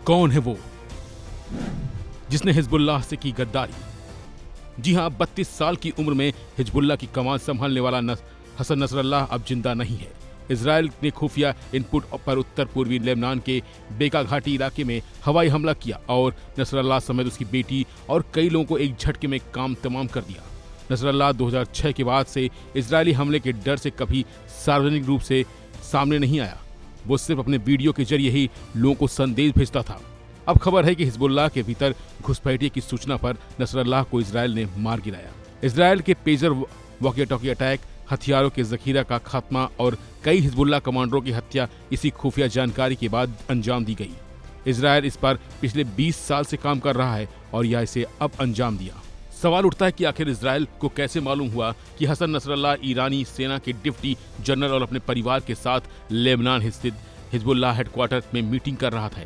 कौन है वो जिसने हिजबुल्लाह से की गद्दारी? जी हां, 32 साल की उम्र में हिजबुल्लाह की कमान संभालने वाला हसन नसरल्लाह अब जिंदा नहीं है। इजराइल ने खुफिया इनपुट पर उत्तर पूर्वी लेबनान के बेका घाटी इलाके में हवाई हमला किया और नसरल्लाह समेत उसकी बेटी और कई लोगों को एक झटके में काम तमाम कर दिया। नसरल्लाह 2006 के बाद से इजरायली हमले के डर से कभी सार्वजनिक रूप से सामने नहीं आया। वो सिर्फ अपने वीडियो के जरिए ही लोगों को संदेश भेजता था। अब खबर है कि हिजबुल्लाह के भीतर घुसपैठिए की सूचना पर नसरल्लाह को इजराइल ने मार गिराया। इजराइल के पेजर वॉकी टॉकी अटैक, हथियारों के जखीरा का खात्मा और कई हिजबुल्लाह कमांडरों की हत्या इसी खुफिया जानकारी के बाद अंजाम दी गई। इजराइल इस पर पिछले 20 साल से काम कर रहा है और यह इसे अब अंजाम दिया। सवाल उठता है कि आखिर इजराइल को कैसे मालूम हुआ कि हसन नसरल्लाह ईरानी सेना के डिप्टी जनरल और अपने परिवार के साथ लेबनान स्थित हिजबुल्लाह हेडक्वार्टर में मीटिंग कर रहा था।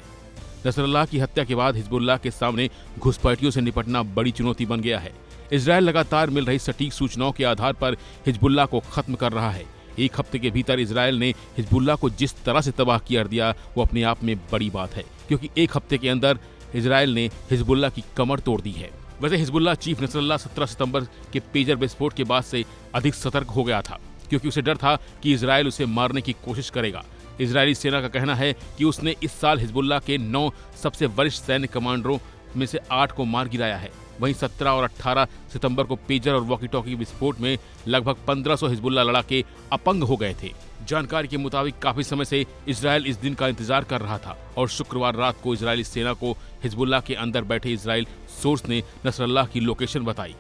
नसरल्लाह की हत्या के बाद हिजबुल्लाह के सामने घुसपैठियों से निपटना बड़ी चुनौती बन गया है। इजराइल लगातार मिल रही सटीक सूचनाओं के आधार पर हिजबुल्लाह को खत्म कर रहा है। एक हफ्ते के भीतर इजराइल ने हिजबुल्लाह को जिस तरह से तबाह कर दिया वो अपने आप में बड़ी बात है, क्योंकि एक हफ्ते के अंदर इजराइल ने हिजबुल्लाह की कमर तोड़ दी है। वैसे हिजबुल्लाह चीफ नसरल्लाह 17 सितंबर के पेजर विस्फोट के बाद से अधिक सतर्क हो गया था, क्योंकि उसे डर था कि इजराइल उसे मारने की कोशिश करेगा। इजरायली सेना का कहना है कि उसने इस साल हिजबुल्लाह के 9 सबसे वरिष्ठ सैन्य कमांडरों में से 8 को मार गिराया है। वहीं 17 और 18 सितंबर को पेजर और वॉकी टॉकी विस्फोट में लगभग 1500 हिजबुल्लाह लड़ाके अपंग हो गए थे। जानकारी के मुताबिक काफी समय से इजराइल इस दिन का इंतजार कर रहा था और शुक्रवार रात को इजरायली सेना को हिजबुल्लाह के अंदर बैठे इजराइल सोर्स ने नसरल्लाह की लोकेशन बताई।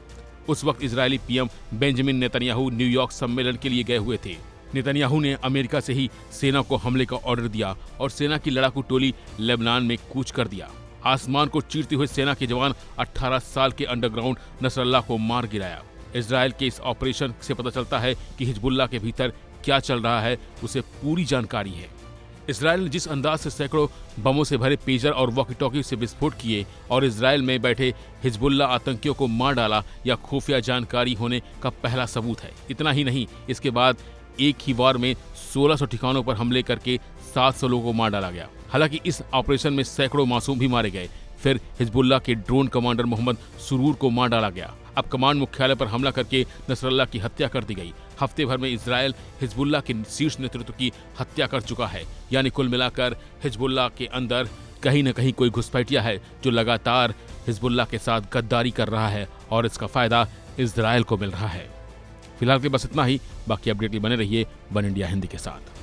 उस वक्त Israeli PM Benjamin Netanyahu New York सम्मेलन के लिए गए हुए थे। नेतन्याहू ने अमेरिका से ही सेना को हमले का ऑर्डर दिया और सेना की लड़ाकू टोली लेबनान में कूच कर दिया। आसमान को चीरते हुए सेना के जवान 18 साल के अंडरग्राउंड नसरल्लाह को मार गिराया। इजराइल के इस ऑपरेशन से पता चलता है कि हिजबुल्लाह के भीतर क्या चल रहा है उसे पूरी जानकारी है। इजराइल ने जिस अंदाज से सैकड़ों बमों से भरे पेजर और वॉकी टॉकी से विस्फोट किए और इजराइल में बैठे हिजबुल्लाह आतंकियों को मार डाला, या खुफिया जानकारी होने का पहला सबूत है। इतना ही नहीं, इसके बाद एक ही वार में 1600 ठिकानों पर हमले करके 700 लोगों को मार डाला गया। हालांकि इस ऑपरेशन में सैकड़ों मासूम भी मारे गए। फिर हिजबुल्लाह के ड्रोन कमांडर मोहम्मद सुरूर को मार डाला गया। अब कमांड मुख्यालय पर हमला करके नसरल्लाह की हत्या कर दी गई। हफ्ते भर में इजराइल हिजबुल्लाह के शीर्ष नेतृत्व की हत्या कर चुका है। यानी कुल मिलाकर हिजबुल्लाह के अंदर कहीं न कहीं कोई घुसपैठिया है जो लगातार हिजबुल्लाह के साथ गद्दारी कर रहा है और इसका फायदा इजराइल को मिल रहा है। फिलहाल के बस इतना ही। बाकी अपडेट के लिए बने रहिए वन इंडिया हिंदी के साथ।